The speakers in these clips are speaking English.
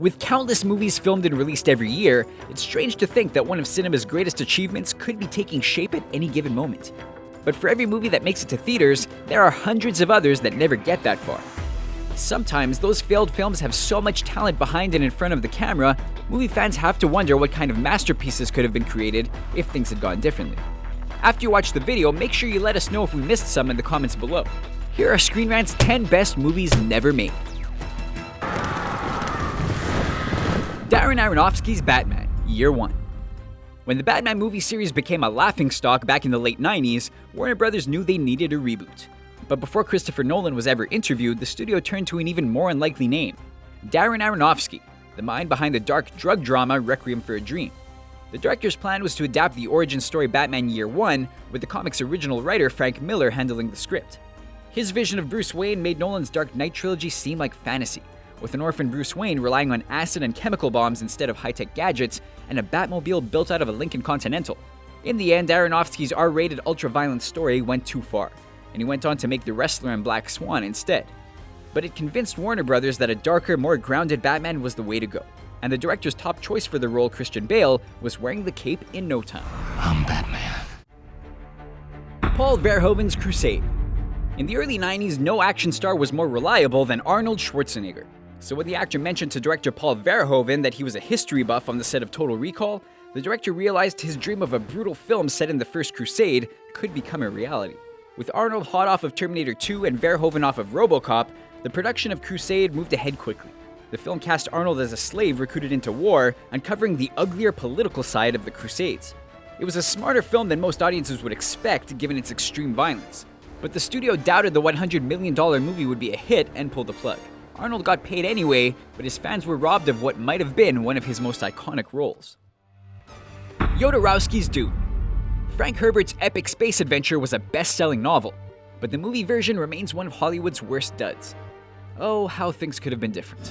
With countless movies filmed and released every year, it's strange to think that one of cinema's greatest achievements could be taking shape at any given moment. But for every movie that makes it to theaters, there are hundreds of others that never get that far. Sometimes those failed films have so much talent behind and in front of the camera, movie fans have to wonder what kind of masterpieces could have been created if things had gone differently. After you watch the video, make sure you let us know if we missed some in the comments below. Here are Screen Rant's 10 best movies never made. Darren Aronofsky's Batman, Year 1. When the Batman movie series became a laughingstock back in the late 90s, Warner Brothers knew they needed a reboot. But before Christopher Nolan was ever interviewed, the studio turned to an even more unlikely name, Darren Aronofsky, the mind behind the dark drug drama Requiem for a Dream. The director's plan was to adapt the origin story Batman Year 1, with the comic's original writer Frank Miller handling the script. His vision of Bruce Wayne made Nolan's Dark Knight trilogy seem like fantasy, with an orphan Bruce Wayne relying on acid and chemical bombs instead of high-tech gadgets, and a Batmobile built out of a Lincoln Continental. In the end, Aronofsky's R-rated ultra-violent story went too far, and he went on to make The Wrestler and Black Swan instead. But it convinced Warner Brothers that a darker, more grounded Batman was the way to go, and the director's top choice for the role, Christian Bale, was wearing the cape in no time. I'm Batman. Paul Verhoeven's Crusade. In the early 90s, no action star was more reliable than Arnold Schwarzenegger. So when the actor mentioned to director Paul Verhoeven that he was a history buff on the set of Total Recall, the director realized his dream of a brutal film set in the first Crusade could become a reality. With Arnold hot off of Terminator 2 and Verhoeven off of RoboCop, the production of Crusade moved ahead quickly. The film cast Arnold as a slave recruited into war, uncovering the uglier political side of the Crusades. It was a smarter film than most audiences would expect given its extreme violence. But the studio doubted the $100 million movie would be a hit and pulled the plug. Arnold got paid anyway, but his fans were robbed of what might have been one of his most iconic roles. Jodorowsky's Dune. Frank Herbert's epic space adventure was a best-selling novel, but the movie version remains one of Hollywood's worst duds. Oh, how things could have been different.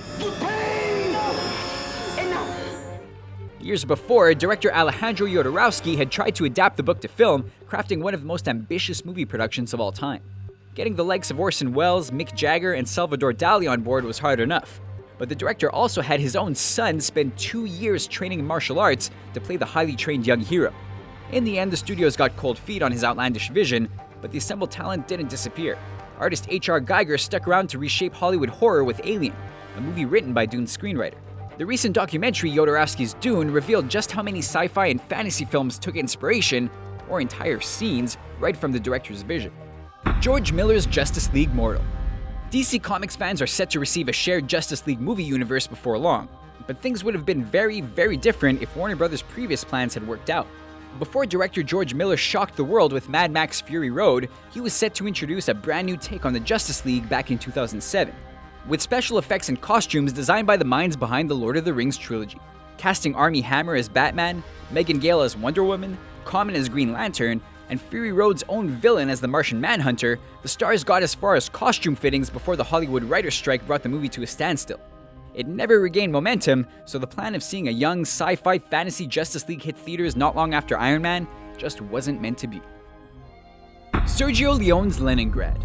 Years before, director Alejandro Jodorowsky had tried to adapt the book to film, crafting one of the most ambitious movie productions of all time. Getting the likes of Orson Welles, Mick Jagger, and Salvador Dali on board was hard enough, but the director also had his own son spend 2 years training in martial arts to play the highly trained young hero. In the end, the studios got cold feet on his outlandish vision, but the assembled talent didn't disappear. Artist H.R. Giger stuck around to reshape Hollywood horror with Alien, a movie written by Dune's screenwriter. The recent documentary Jodorowsky's Dune revealed just how many sci-fi and fantasy films took inspiration, or entire scenes, right from the director's vision. George Miller's Justice League Mortal. DC Comics fans are set to receive a shared Justice League movie universe before long, but things would have been very, very different if Warner Brothers' previous plans had worked out. Before director George Miller shocked the world with Mad Max Fury Road, he was set to introduce a brand new take on the Justice League back in 2007, with special effects and costumes designed by the minds behind the Lord of the Rings trilogy. Casting Armie Hammer as Batman, Megan Gale as Wonder Woman, Common as Green Lantern, and Fury Road's own villain as the Martian Manhunter, the stars got as far as costume fittings before the Hollywood writer's strike brought the movie to a standstill. It never regained momentum, so the plan of seeing a young sci-fi fantasy Justice League hit theaters not long after Iron Man just wasn't meant to be. Sergio Leone's Leningrad.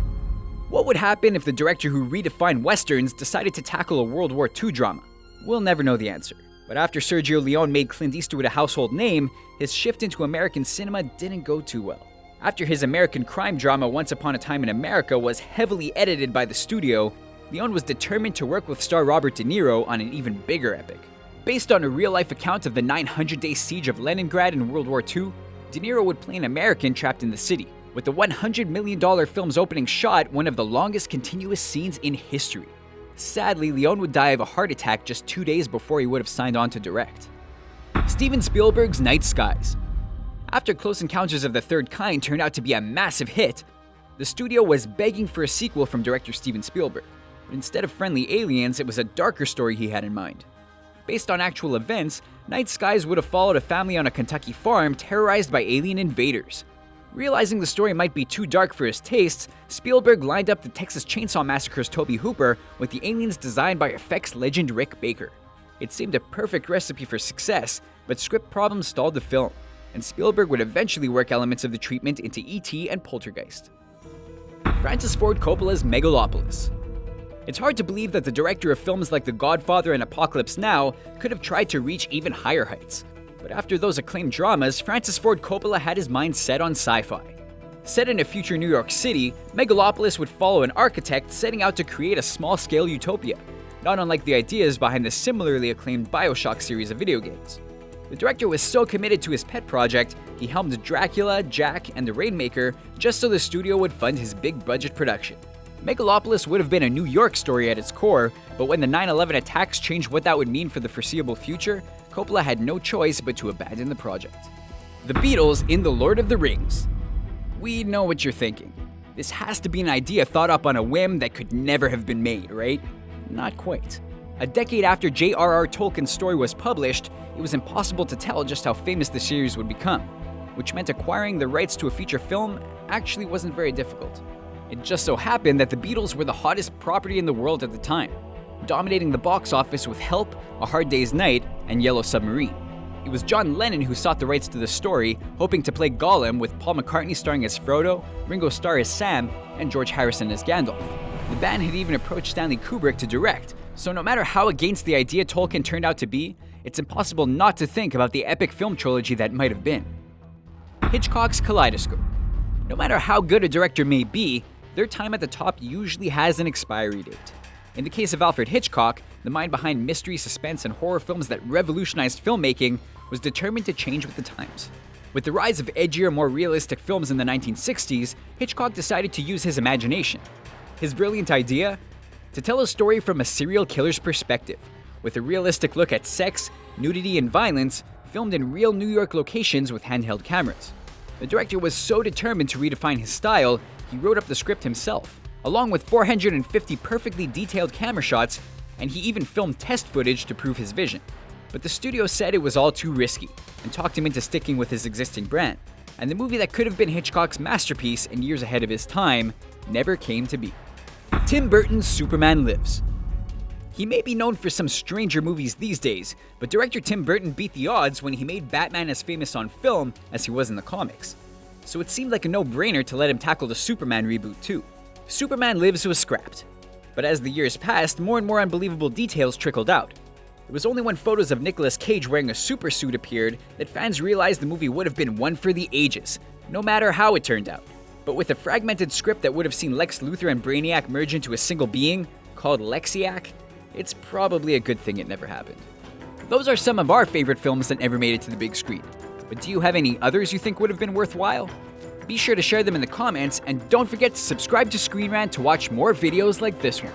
What would happen if the director who redefined westerns decided to tackle a World War II drama? We'll never know the answer. But after Sergio Leone made Clint Eastwood a household name, his shift into American cinema didn't go too well. After his American crime drama Once Upon a Time in America was heavily edited by the studio, Leone was determined to work with star Robert De Niro on an even bigger epic. Based on a real-life account of the 900-day siege of Leningrad in World War II, De Niro would play an American trapped in the city, with the $100 million film's opening shot one of the longest continuous scenes in history. Sadly, Leone would die of a heart attack just 2 days before he would have signed on to direct. Steven Spielberg's Night Skies. After Close Encounters of the Third Kind turned out to be a massive hit, the studio was begging for a sequel from director Steven Spielberg. But instead of friendly aliens, it was a darker story he had in mind. Based on actual events, Night Skies would have followed a family on a Kentucky farm terrorized by alien invaders. Realizing the story might be too dark for his tastes, Spielberg lined up the Texas Chainsaw Massacre's Tobe Hooper with the aliens designed by effects legend Rick Baker. It seemed a perfect recipe for success, but script problems stalled the film, and Spielberg would eventually work elements of the treatment into E.T. and Poltergeist. Francis Ford Coppola's Megalopolis. It's hard to believe that the director of films like The Godfather and Apocalypse Now could have tried to reach even higher heights. But after those acclaimed dramas, Francis Ford Coppola had his mind set on sci-fi. Set in a future New York City, Megalopolis would follow an architect setting out to create a small-scale utopia, not unlike the ideas behind the similarly acclaimed BioShock series of video games. The director was so committed to his pet project, he helmed Dracula, Jack, and The Rainmaker just so the studio would fund his big-budget production. Megalopolis would have been a New York story at its core, but when the 9/11 attacks changed what that would mean for the foreseeable future, Coppola had no choice but to abandon the project. The Beatles in The Lord of the Rings. We know what you're thinking. This has to be an idea thought up on a whim that could never have been made, right? Not quite. A decade after J.R.R. Tolkien's story was published, it was impossible to tell just how famous the series would become, which meant acquiring the rights to a feature film actually wasn't very difficult. It just so happened that the Beatles were the hottest property in the world at the time, dominating the box office with Help, A Hard Day's Night, and Yellow Submarine. It was John Lennon who sought the rights to the story, hoping to play Gollum with Paul McCartney starring as Frodo, Ringo Starr as Sam, and George Harrison as Gandalf. The band had even approached Stanley Kubrick to direct, so no matter how against the idea Tolkien turned out to be, it's impossible not to think about the epic film trilogy that might have been. Hitchcock's Kaleidoscope. No matter how good a director may be, their time at the top usually has an expiry date. In the case of Alfred Hitchcock, the mind behind mystery, suspense, and horror films that revolutionized filmmaking was determined to change with the times. With the rise of edgier, more realistic films in the 1960s, Hitchcock decided to use his imagination. His brilliant idea? To tell a story from a serial killer's perspective, with a realistic look at sex, nudity, and violence, filmed in real New York locations with handheld cameras. The director was so determined to redefine his style, he wrote up the script himself, along with 450 perfectly detailed camera shots, and he even filmed test footage to prove his vision. But the studio said it was all too risky, and talked him into sticking with his existing brand. And the movie that could have been Hitchcock's masterpiece and years ahead of his time never came to be. Tim Burton's Superman Lives. He may be known for some stranger movies these days, but director Tim Burton beat the odds when he made Batman as famous on film as he was in the comics. So it seemed like a no-brainer to let him tackle the Superman reboot too. Superman Lives was scrapped. But as the years passed, more and more unbelievable details trickled out. It was only when photos of Nicolas Cage wearing a supersuit appeared that fans realized the movie would have been one for the ages, no matter how it turned out. But with a fragmented script that would have seen Lex Luthor and Brainiac merge into a single being, called Lexiac, it's probably a good thing it never happened. Those are some of our favorite films that never made it to the big screen. But do you have any others you think would have been worthwhile? Be sure to share them in the comments, and don't forget to subscribe to Screen Rant to watch more videos like this one.